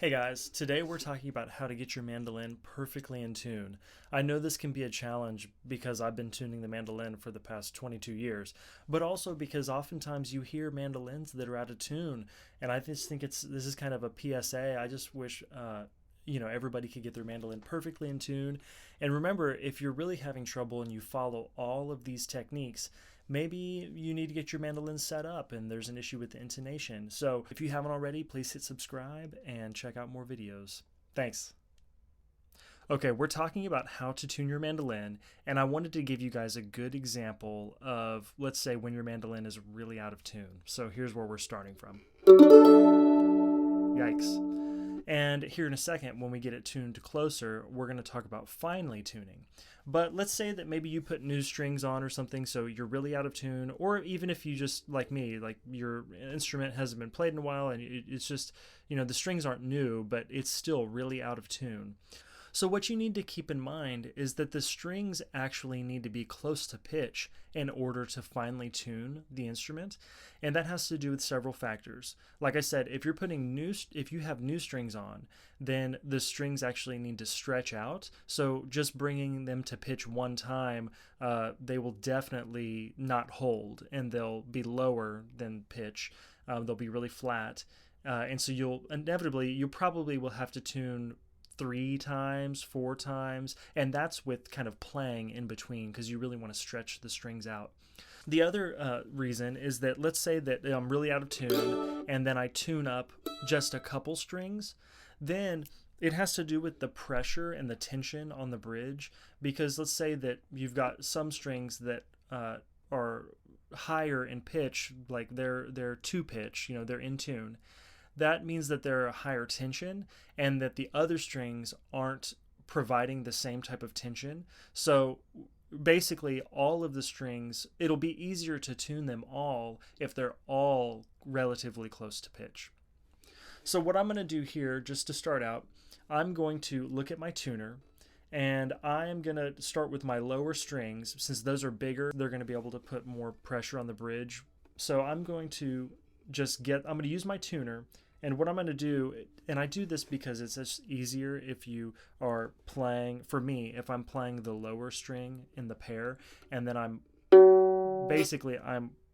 Hey guys, today we're talking about how to get your mandolin perfectly in tune. I know this can be a challenge because I've been tuning the mandolin for the past 22 years, but also because oftentimes you hear mandolins that are out of tune, and I just think this is kind of a PSA. I just wish everybody could get their mandolin perfectly in tune. And remember, if you're really having trouble and you follow all of these techniques, maybe you need to get your mandolin set up and there's an issue with the intonation. So if you haven't already, please hit subscribe and check out more videos. Thanks. Okay, we're talking about how to tune your mandolin, and I wanted to give you guys a good example of, let's say, when your mandolin is really out of tune. So here's where we're starting from. Yikes. And here in a second, when we get it tuned closer, we're going to talk about finely tuning. But let's say that maybe you put new strings on or something, so you're really out of tune, or even if you just, like me, like your instrument hasn't been played in a while and it's just, the strings aren't new, but it's still really out of tune. So what you need to keep in mind is that the strings actually need to be close to pitch in order to finely tune the instrument, and that has to do with several factors. Like I said, if you have new strings on, then the strings actually need to stretch out. So just bringing them to pitch one time, they will definitely not hold, and they'll be lower than pitch. They'll be really flat, and so you probably will have to tune 3 times, 4 times, and that's with kind of playing in between because you really want to stretch the strings out. The other reason is that let's say that I'm really out of tune and then I tune up just a couple strings, then it has to do with the pressure and the tension on the bridge, because let's say that you've got some strings that are higher in pitch, like they're 2-pitch, they're in tune. That means that they're a higher tension and that the other strings aren't providing the same type of tension. So basically all of the strings, it'll be easier to tune them all if they're all relatively close to pitch. So what I'm going to do here, just to start out, I'm going to look at my tuner and I'm going to start with my lower strings. Since those are bigger, they're going to be able to put more pressure on the bridge. So I'm going to use my tuner, and what I'm going to do, and I do this because it's just easier if you are playing, for me, if I'm playing the lower string in the pair, and then I'm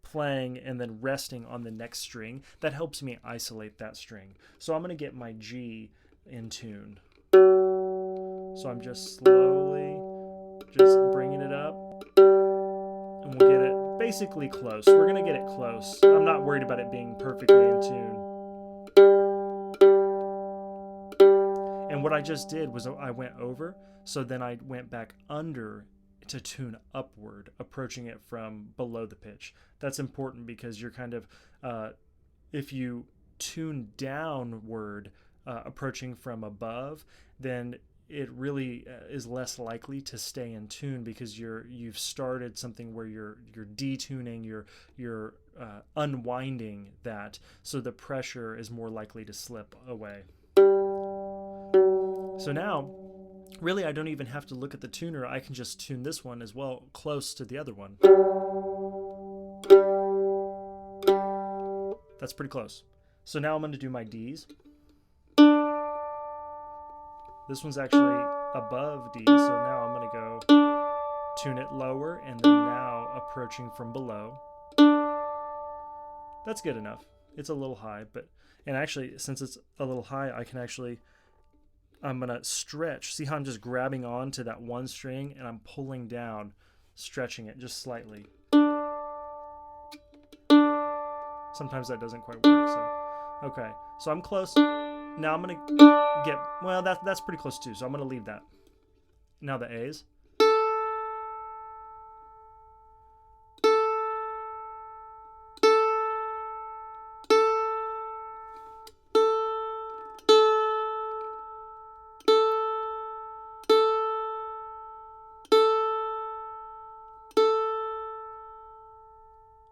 playing and then resting on the next string, that helps me isolate that string. So I'm going to get my G in tune. So I'm just slowly bringing it up, and we'll get it basically close. We're going to get it close. I'm not worried about it being perfectly in tune. And what I just did was I went over, so then I went back under to tune upward, approaching it from below the pitch. That's important because you're kind of, if you tune downward, approaching from above, then it really is less likely to stay in tune because you've started something where you're detuning, you're unwinding that, so the pressure is more likely to slip away. So now, really, I don't even have to look at the tuner. I can just tune this one as well, close to the other one. That's pretty close. So now I'm going to do my Ds. This one's actually above D, so now I'm going to go tune it lower, and then now approaching from below. That's good enough. It's a little high, and actually, since it's a little high, I'm going to stretch. See how I'm just grabbing on to that one string and I'm pulling down, stretching it just slightly. Sometimes that doesn't quite work, so okay. So I'm close. Now I'm going to get, well, that's pretty close too, so I'm going to leave that. Now the A's.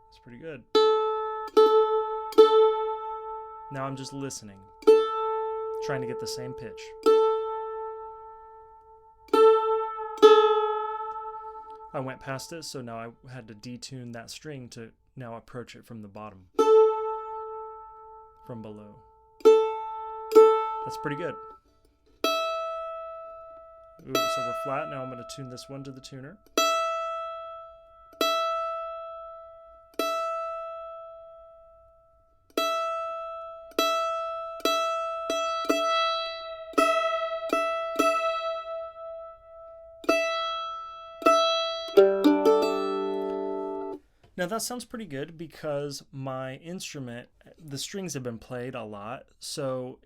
It's pretty good. Now I'm just listening, trying to get the same pitch. I went past it, so now I had to detune that string to now approach it from the bottom, from below. That's pretty good. Ooh, so we're flat. Now I'm going to tune this one to the tuner. Now that sounds pretty good because my instrument, the strings have been played a lot, so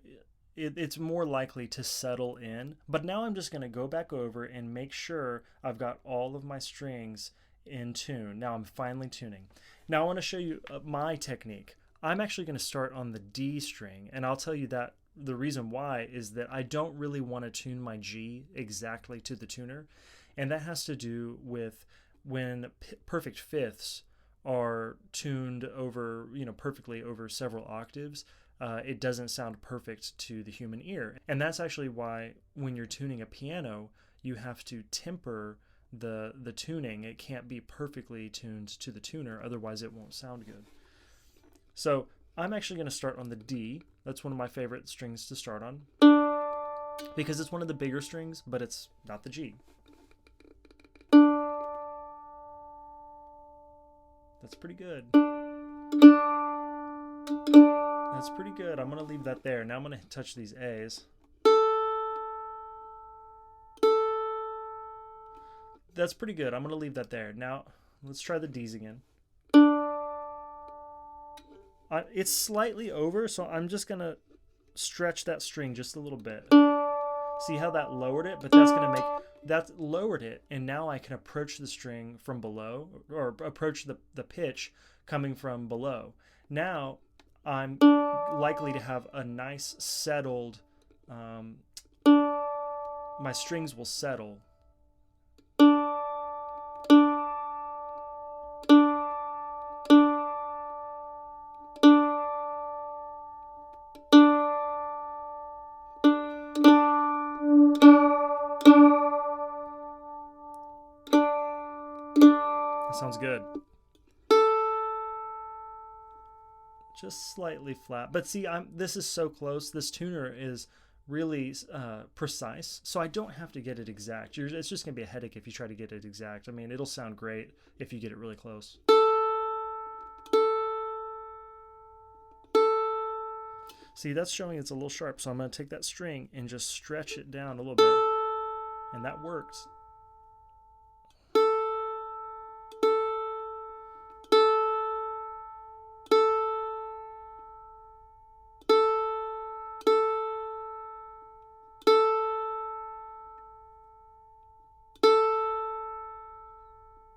it's more likely to settle in. But now I'm just going to go back over and make sure I've got all of my strings in tune. Now I'm finally tuning. Now I want to show you my technique. I'm actually going to start on the D string, and I'll tell you that the reason why is that I don't really want to tune my G exactly to the tuner, and that has to do with when perfect fifths are tuned over, perfectly over several octaves, it doesn't sound perfect to the human ear. And that's actually why when you're tuning a piano, you have to temper the tuning. It can't be perfectly tuned to the tuner, otherwise it won't sound good. So I'm actually going to start on the D. That's one of my favorite strings to start on because it's one of the bigger strings, but it's not the G. That's pretty good. That's pretty good. I'm going to leave that there. Now I'm going to touch these A's. That's pretty good. I'm going to leave that there. Now let's try the D's again. It's slightly over, so I'm just going to stretch that string just a little bit. See how that lowered it? But that's going to make... That lowered it, and now I can approach the string from below, or approach the pitch coming from below. Now I'm likely to have a nice settled, my strings will settle. Sounds good. Just slightly flat, but see, this is so close. This tuner is really precise, so I don't have to get it exact. It's just gonna be a headache if you try to get it exact. I mean, it'll sound great if you get it really close. See, that's showing it's a little sharp, so I'm gonna take that string and just stretch it down a little bit, and that works.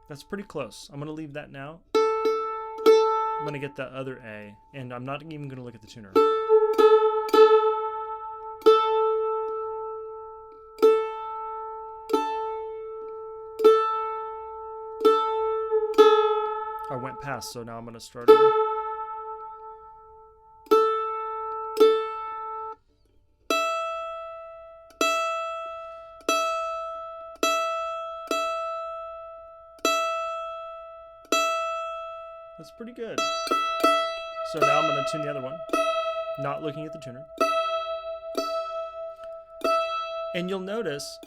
That's pretty close. I'm going to leave that now. I'm going to get the other A, and I'm not even going to look at the tuner. I went past, so now I'm going to start over. That's pretty good. So now I'm going to tune the other one, not looking at the tuner. And you'll notice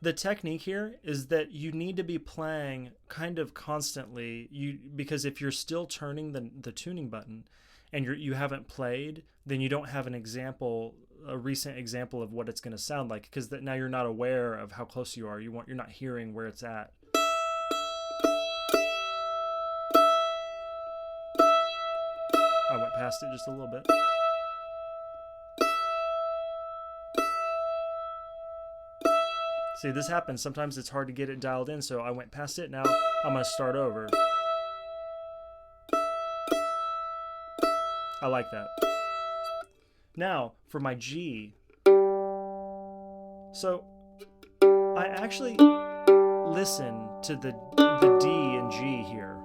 the technique here is that you need to be playing kind of constantly, because if you're still turning the tuning button and you haven't played, then you don't have a recent example of what it's going to sound like, because now you're not aware of how close you are. You're not hearing where it's at. I went past it just a little bit. See, this happens. Sometimes it's hard to get it dialed in, so I went past it. Now I'm going to start over. I like that. Now, for my G. So, I actually listen to the D and G here.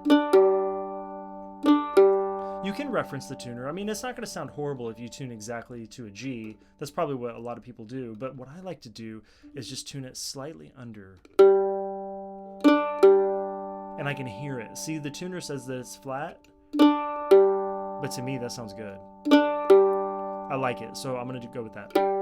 You can reference the tuner. I mean, it's not going to sound horrible if you tune exactly to a G. That's probably what a lot of people do. But what I like to do is just tune it slightly under. And I can hear it. See, the tuner says that it's flat. But to me, that sounds good. I like it, so I'm going to go with that.